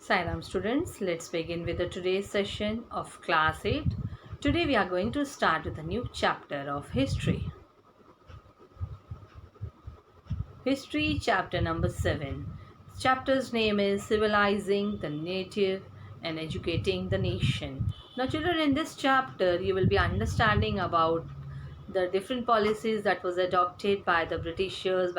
Sairam students, let's begin with the today's session of class 8. Today we are going to start with a new chapter of history. History chapter number 7. Chapter's name is Civilizing the Native and Educating the Nation. Now children, in this chapter you will be understanding about the different policies that was adopted by the Britishers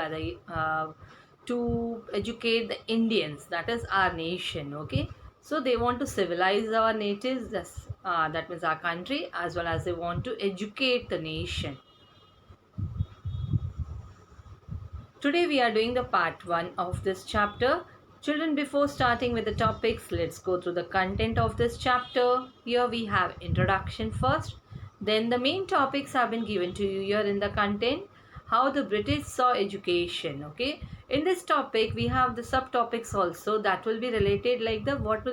to educate the Indians, that is our nation. Okay, so they want to civilize our natives, that means our country, as well as they want to educate the nation. Today we are doing the part 1 of this chapter. Children, before starting with the topics, let's go through the content of this chapter. Here we have introduction first. Then the main topics have been given to you here in the content. How the British saw education. Okay. In this topic we have the subtopics also that will be related, like the what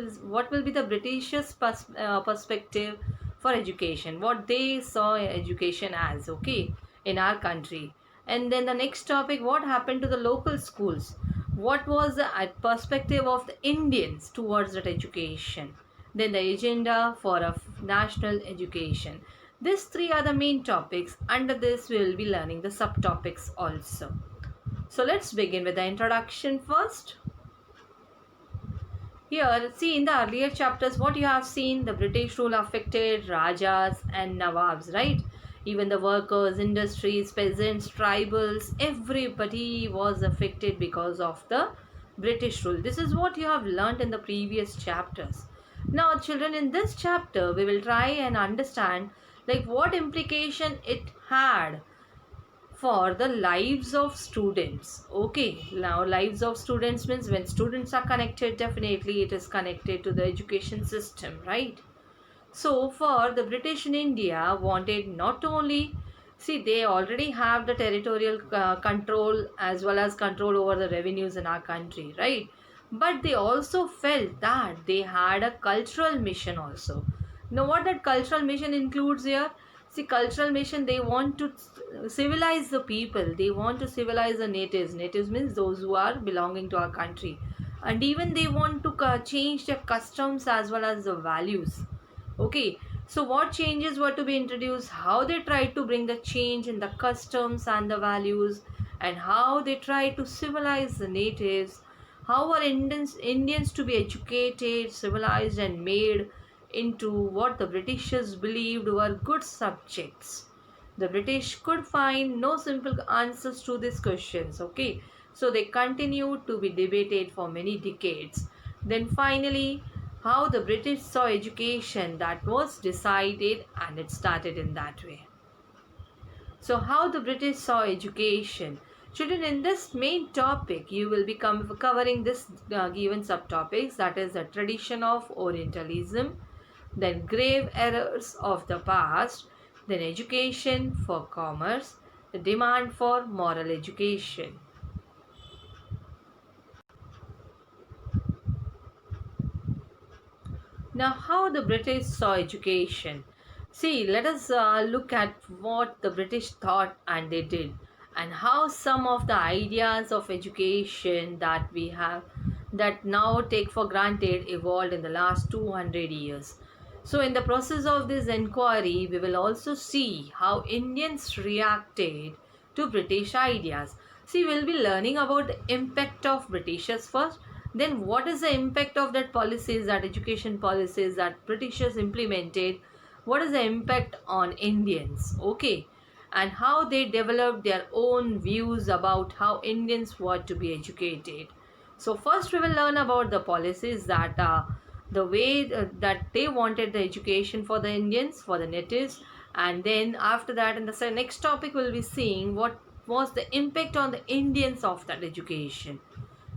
will be the Britishers perspective for education. What they saw education as. Okay. In our country. And then the next topic, what happened to the local schools, what was the perspective of the Indians towards that education, then the agenda for a national education. These three are the main topics. Under this we will be learning the subtopics also. So let's begin with the introduction first. Here, see, in the earlier chapters, what you have seen, the British rule affected Rajas and Nawabs, right? Even the workers, industries, peasants, tribals, everybody was affected because of the British rule. This is what you have learnt in the previous chapters. Now, children, in this chapter, we will try and understand like what implication it had for the lives of students. Okay, now lives of students means when students are connected, definitely it is connected to the education system, right? So for the British in India wanted not only, see, they already have the territorial control as well as control over the revenues in our country, right? But they also felt that they had a cultural mission also. Now what that cultural mission includes here? See, cultural mission, they want to civilize the people. They want to civilize the natives. Natives means those who are belonging to our country. And even they want to change their customs as well as the values. Okay, so what changes were to be introduced, how they tried to bring the change in the customs and the values, and how they tried to civilize the natives, how were Indians to be educated, civilized, and made into what the Britishers believed were good subjects. The British could find no simple answers to these questions. Okay, so they continued to be debated for many decades. Then finally, how the British saw education, that was decided, and it started in that way. So how the British saw education. Children, in this main topic, you will be covering this given subtopics, that is the tradition of Orientalism, then grave errors of the past, then education for commerce, the demand for moral education. Now, how the British saw education. See, let us look at what the British thought and they did, and how some of the ideas of education that we have that now take for granted evolved in the last 200 years. So, in the process of this inquiry, we will also see how Indians reacted to British ideas. See, we'll be learning about the impact of Britishers first, then what is the impact of that policies, that education policies that Britishers implemented, what is the impact on Indians, okay, and how they developed their own views about how Indians were to be educated. So first we will learn about the policies that the way that they wanted the education for the Indians, for the natives, and then after that in the next topic we'll be seeing what was the impact on the Indians of that education.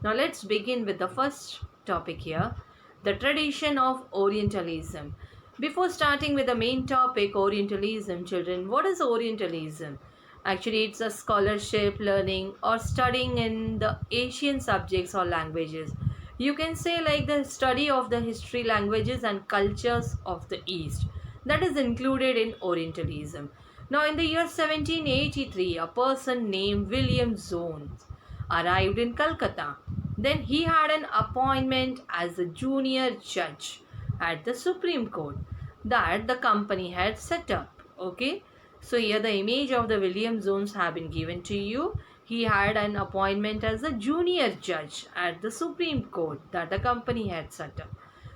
Now let's begin with the first topic here, the tradition of Orientalism. Before starting with the main topic, Orientalism, children, what is Orientalism? Actually, it's a scholarship, learning or studying in the Asian subjects or languages. You can say like the study of the history, languages and cultures of the East. That is included in Orientalism. Now in the year 1783, a person named William Jones arrived in Calcutta. Then he had an appointment as a junior judge at the Supreme Court that the company had set up. Okay, so here the image of the William Jones have been given to you. He had an appointment as a junior judge at the Supreme Court that the company had set up.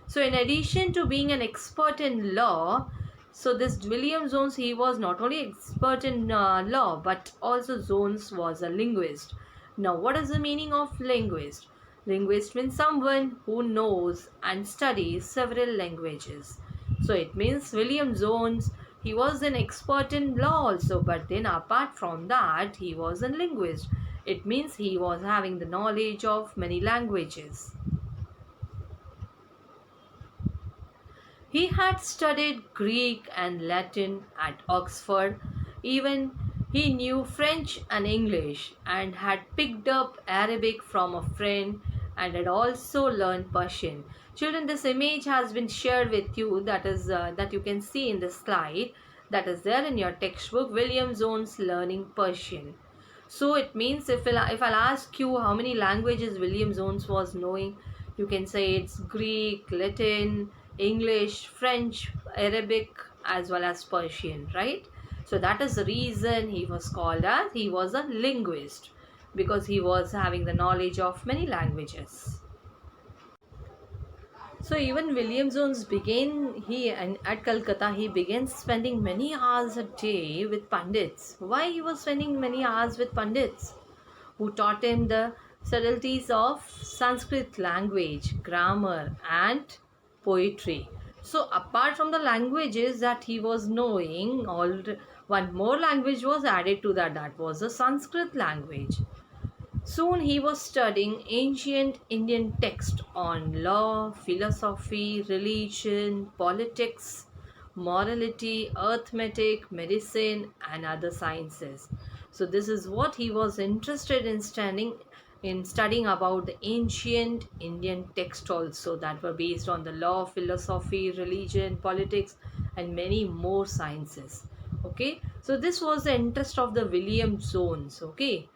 So in addition to being an expert in law, so this William Jones, he was not only expert in law, but also Jones was a linguist. Now, what is the meaning of linguist? Linguist means someone who knows and studies several languages. So it means William Jones, he was an expert in law also, but then apart from that, he was a linguist. It means he was having the knowledge of many languages. He had studied Greek and Latin at Oxford. Even he knew French and English and had picked up Arabic from a friend and had also learned Persian. Children, this image has been shared with you, that you can see in the slide, that is there in your textbook, William Jones learning Persian. So it means if I'll ask you how many languages William Jones was knowing, you can say it's Greek, Latin, English, French, Arabic, as well as Persian, right? So that is the reason he was called as, he was a linguist, because he was having the knowledge of many languages. So even William Jones at Calcutta he began spending many hours a day with pandits. Why he was spending many hours with pandits who taught him the subtleties of Sanskrit language, grammar and poetry. So apart from the languages that he was knowing, one more language was added to that, that was the Sanskrit language. Soon he was studying ancient Indian texts on law, philosophy, religion, politics, morality, arithmetic, medicine, and other sciences. So this is what he was interested in studying about the ancient Indian text also, that were based on the law, philosophy, religion, politics, and many more sciences. Okay, so this was the interest of the William Jones. Okay.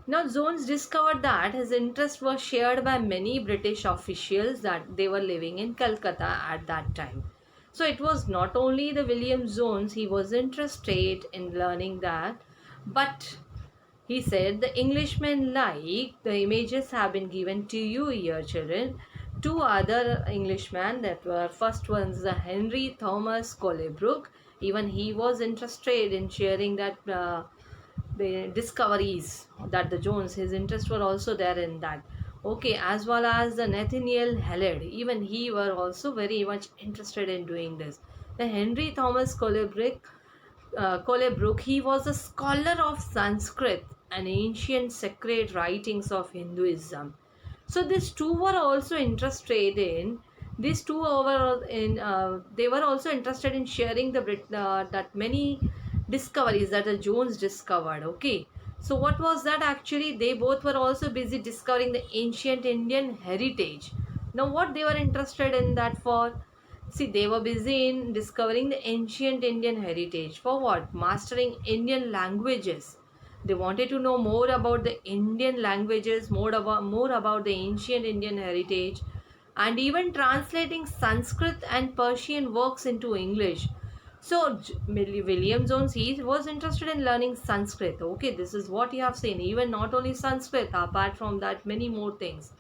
Now, Jones discovered that his interest was shared by many British officials that they were living in Calcutta at that time. So, it was not only the William Jones he was interested in learning that, but he said the Englishmen, like the images have been given to you here, children. Two other Englishmen that were, first one's the Henry Thomas Colebrook. Even he was interested in sharing that the discoveries that the Jones, his interest were also there in that. Okay, as well as the Nathaniel Hallett, even he were also very much interested in doing this. The Henry Thomas Colebrook, he was a scholar of Sanskrit and ancient sacred writings of Hinduism. So these two were also interested in, these two were in they were also interested in sharing that many discoveries that the Jones discovered. Okay, so what was that actually? They both were also busy discovering the ancient Indian heritage. Now what they were interested in that for? See, they were busy in discovering the ancient Indian heritage. For what? Mastering Indian languages. They wanted to know more about the Indian languages, more about the ancient Indian heritage, and even translating Sanskrit and Persian works into English. So William Jones, he was interested in learning Sanskrit. Okay, this is what you have seen. Even not only Sanskrit, apart from that, many more things.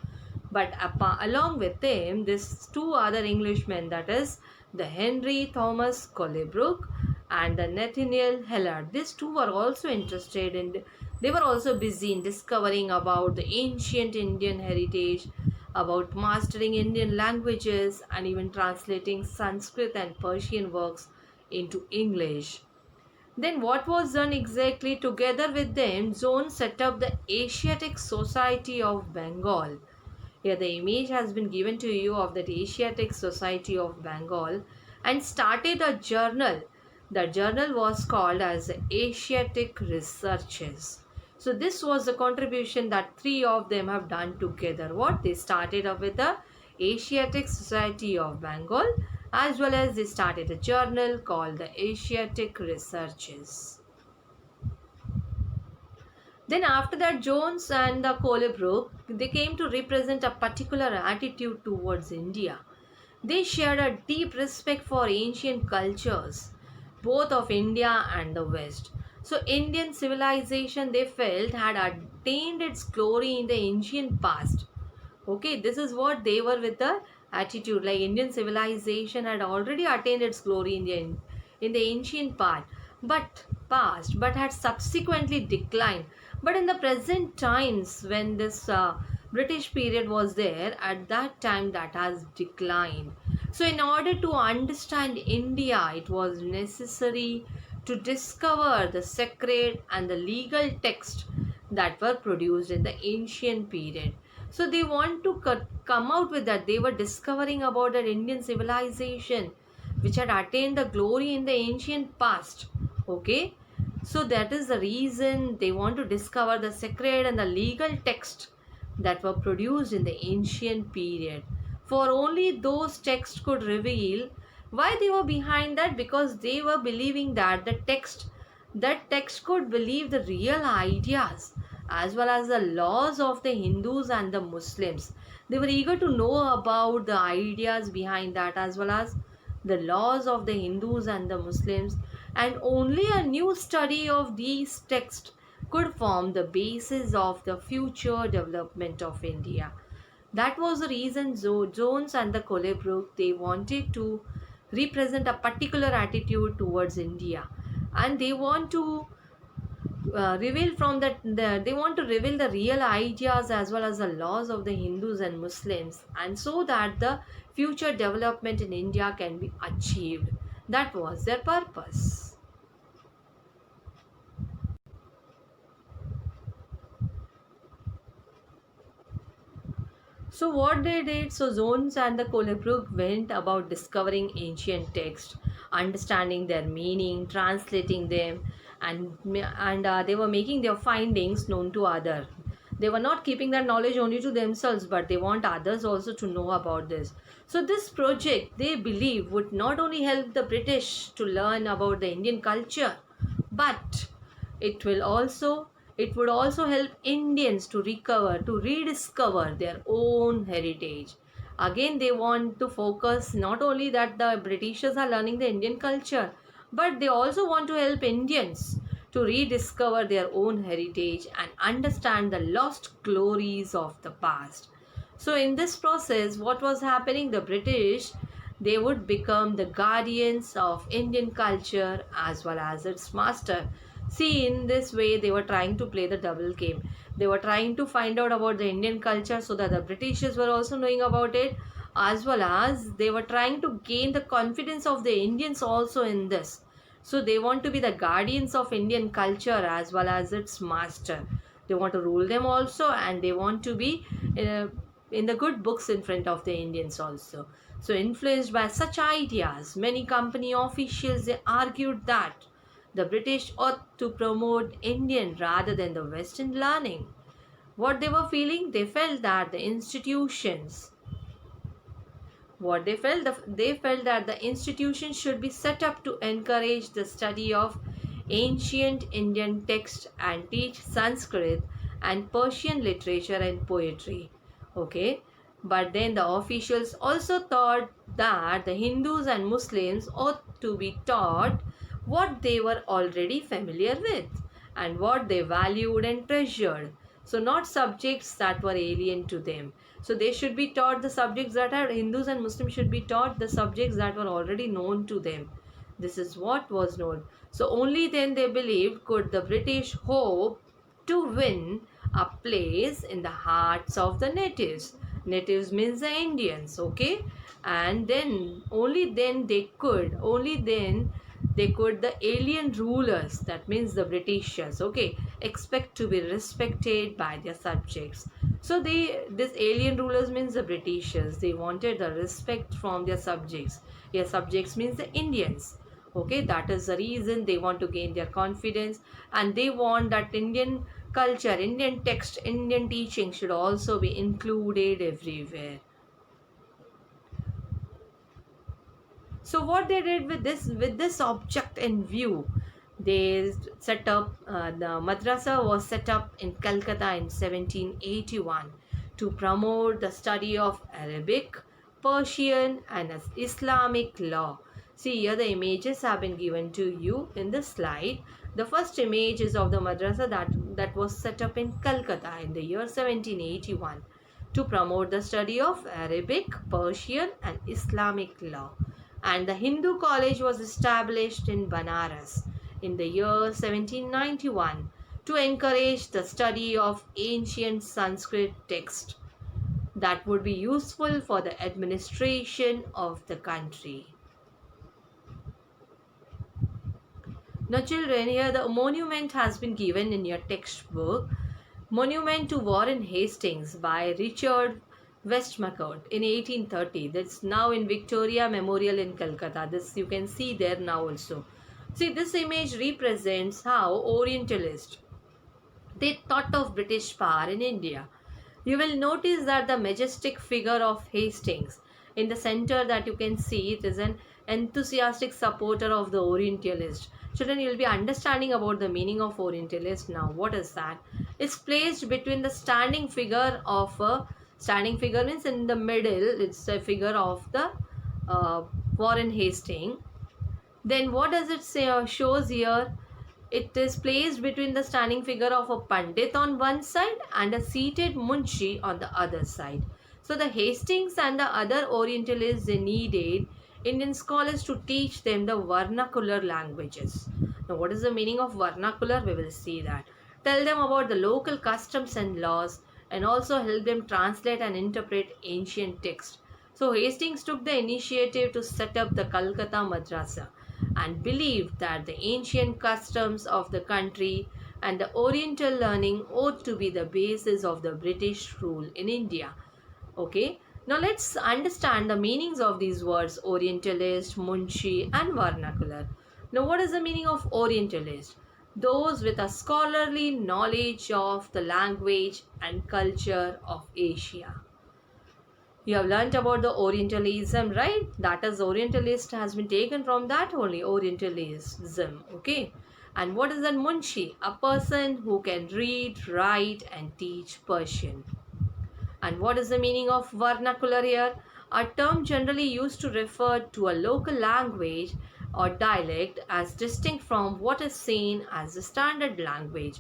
But along with them, these two other Englishmen, that is the Henry Thomas Colebrook and the Nathaniel Hallett, these two were also interested in, they were also busy in discovering about the ancient Indian heritage, about mastering Indian languages, and even translating Sanskrit and Persian works into English. Then what was done exactly? Together with them, Jones set up the Asiatic Society of Bengal. Here the image has been given to you of that Asiatic Society of Bengal, and started a journal. The journal was called as Asiatic Researches. So this was the contribution that three of them have done together. What? They started up with the Asiatic Society of Bengal, as well as they started a journal called the Asiatic Researches. Then after that, Jones and the Colebrook, they came to represent a particular attitude towards India. They shared a deep respect for ancient cultures, both of India and the West. So Indian civilization, they felt, had attained its glory in the ancient past. Okay, this is what they were with the attitude. Like Indian civilization had already attained its glory in the ancient past, but had subsequently declined. But in the present times, when this British period was there, at that time that has declined. So, in order to understand India, it was necessary to discover the sacred and the legal text that were produced in the ancient period. So they want to come out with that. They were discovering about that Indian civilization which had attained the glory in the ancient past. Okay, so that is the reason they want to discover the sacred and the legal text that were produced in the ancient period. For only those texts could reveal why they were behind that, because they were believing that that text could believe the real ideas as well as the laws of the Hindus and the Muslims. They were eager to know about the ideas behind that as well as the laws of the Hindus and the Muslims, and only a new study of these texts could form the basis of the future development of India. That was the reason Jones and the Colebrook, they wanted to represent a particular attitude towards India, and they want to reveal from they want to reveal the real ideas as well as the laws of the Hindus and Muslims, and so that the future development in India can be achieved. That was their purpose. So what they did, so Jones and the Colebrook went about discovering ancient texts, understanding their meaning, translating them, and they were making their findings known to others. They were not keeping that knowledge only to themselves, but they want others also to know about this. So this project, they believe, would not only help the British to learn about the Indian culture, but it will also it would also help Indians to recover, to rediscover their own heritage. Again, they want to focus not only that the Britishers are learning the Indian culture, but they also want to help Indians to rediscover their own heritage and understand the lost glories of the past. So, in this process, what was happening? The British, they would become the guardians of Indian culture as well as its master. See, in this way, they were trying to play the double game. They were trying to find out about the Indian culture so that the Britishers were also knowing about it, as well as they were trying to gain the confidence of the Indians also in this. So they want to be the guardians of Indian culture as well as its master. They want to rule them also, and they want to be in the good books in front of the Indians also. So influenced by such ideas, many company officials, they argued that the British ought to promote Indian rather than the Western learning. What they were feeling, they felt that the institutions, what they felt that the institutions should be set up to encourage the study of ancient Indian texts and teach Sanskrit and Persian literature and poetry. Okay, but then the officials also thought that the Hindus and Muslims ought to be taught what they were already familiar with and what they valued and treasured. So, not subjects that were alien to them. So, they should be taught the subjects that are Hindus and Muslims should be taught the subjects that were already known to them. This is what was known. So, only then they believed could the British hope to win a place in the hearts of the natives. Natives means the Indians, okay? And then, only then they could, the alien rulers, that means the Britishers, okay, expect to be respected by their subjects. So this alien rulers means the Britishers, they wanted the respect from their subjects. Their subjects means the Indians. Okay, that is the reason they want to gain their confidence, and they want that Indian culture, Indian text, Indian teaching should also be included everywhere. So what they did with this object in view, They set up, the madrasa was set up in Calcutta in 1781 to promote the study of Arabic, Persian, and Islamic law. See, here the images have been given to you in the slide. The first image is of the madrasa that was set up in Calcutta in the year 1781 to promote the study of Arabic, Persian, and Islamic law. And the Hindu college was established in Banaras in the year 1791 to encourage the study of ancient Sanskrit text that would be useful for the administration of the country. Now, children, here the monument has been given in your textbook. Monument to Warren Hastings by Richard Westmacott in 1830. That's now in Victoria Memorial in Calcutta. This you can see there now also. See, this image represents how Orientalists they thought of British power in India. You will notice that the majestic figure of Hastings in the center that you can see, it is an enthusiastic supporter of the Orientalist. Children, you will be understanding about the meaning of Orientalist now. What is that? It's placed between the standing figure of a standing figure means in the middle. It's a figure of the Warren Hastings. Then what does it say? Shows here it is placed between the standing figure of a Pandit on one side and a seated Munshi on the other side. So the Hastings and the other Orientalists they needed Indian scholars to teach them the vernacular languages. Now what is the meaning of vernacular? We will see that. Tell them about the local customs and laws and also help them translate and interpret ancient texts. So Hastings took the initiative to set up the Calcutta Madrasa and believed that the ancient customs of the country and the Oriental learning ought to be the basis of the British rule in India. Okay, now let's understand the meanings of these words Orientalist, Munshi, and vernacular. Now, what is the meaning of Orientalist? Those with a scholarly knowledge of the language and culture of Asia. You have learnt about the Orientalism, right? That is, Orientalist has been taken from that only, Orientalism. Okay. And what is that Munshi? A person who can read, write, and teach Persian. And what is the meaning of vernacular here? A term generally used to refer to a local language or dialect as distinct from what is seen as the standard language.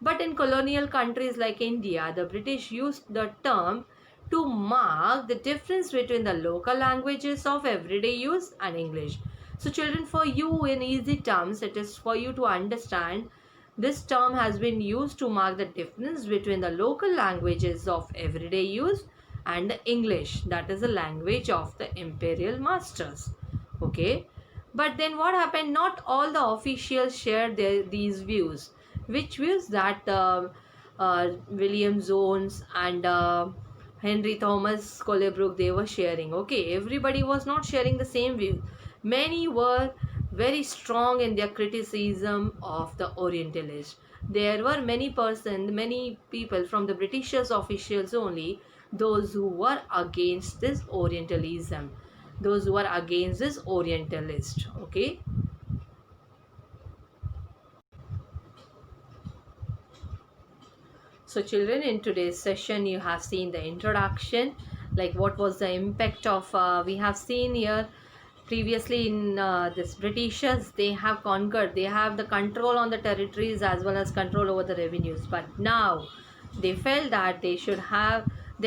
But in colonial countries like India, the British used the term to mark the difference between the local languages of everyday use and English. So children, for you in easy terms, it is for you to understand this term has been used to mark the difference between the local languages of everyday use and the English, that is the language of the imperial masters. Okay. But then what happened? Not all the officials shared these views. Which views? That William Jones and Henry Thomas Colebrook they were sharing. Okay, everybody was not sharing the same view. Many were very strong in their criticism of the Orientalists. There were many people from the Britishers officials only, those who were against this Orientalism, those who are against this Orientalist. Okay. So children, in today's session you have seen the introduction, like what was the impact of we have seen here previously in this Britishers they have conquered, they have the control on the territories as well as control over the revenues, but now they felt that they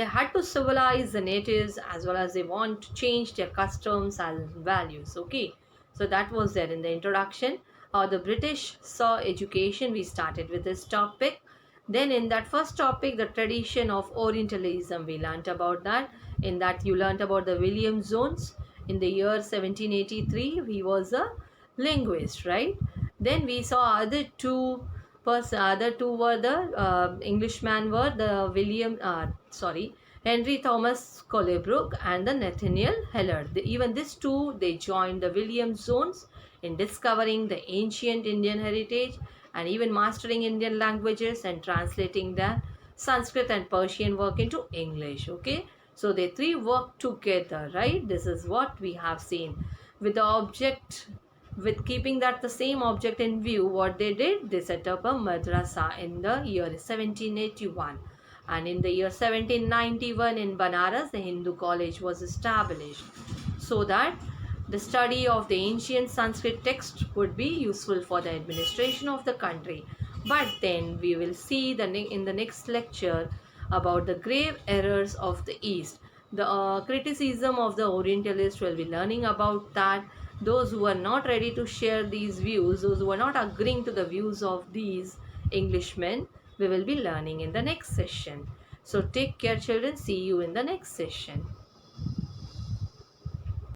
had to civilize the natives as well as they want to change their customs and values. Okay, so that was there in the introduction. The British saw education, we started with this topic. Then in that first topic, the tradition of Orientalism, we learnt about that. In that you learnt about the William Jones. In the year 1783, he was a linguist, right? Then we saw other two were the Englishmen were the Henry Thomas Colebrook and the Nathaniel Hillard. Even these two, they joined the William Jones in discovering the ancient Indian heritage and even mastering Indian languages and translating the Sanskrit and Persian work into English. Okay, so they three work together, right? This is what we have seen with the with keeping that the same object in view, what they did, they set up a madrasa in the year 1781. And in the year 1791 in Banaras, the Hindu college was established, so that the study of the ancient Sanskrit text would be useful for the administration of the country. But then we will see in the next lecture about the grave errors of the East. The criticism of the Orientalists will be learning about that. Those who are not ready to share these views, those who are not agreeing to the views of these Englishmen, we will be learning in the next session. So take care, children. See you in the next session.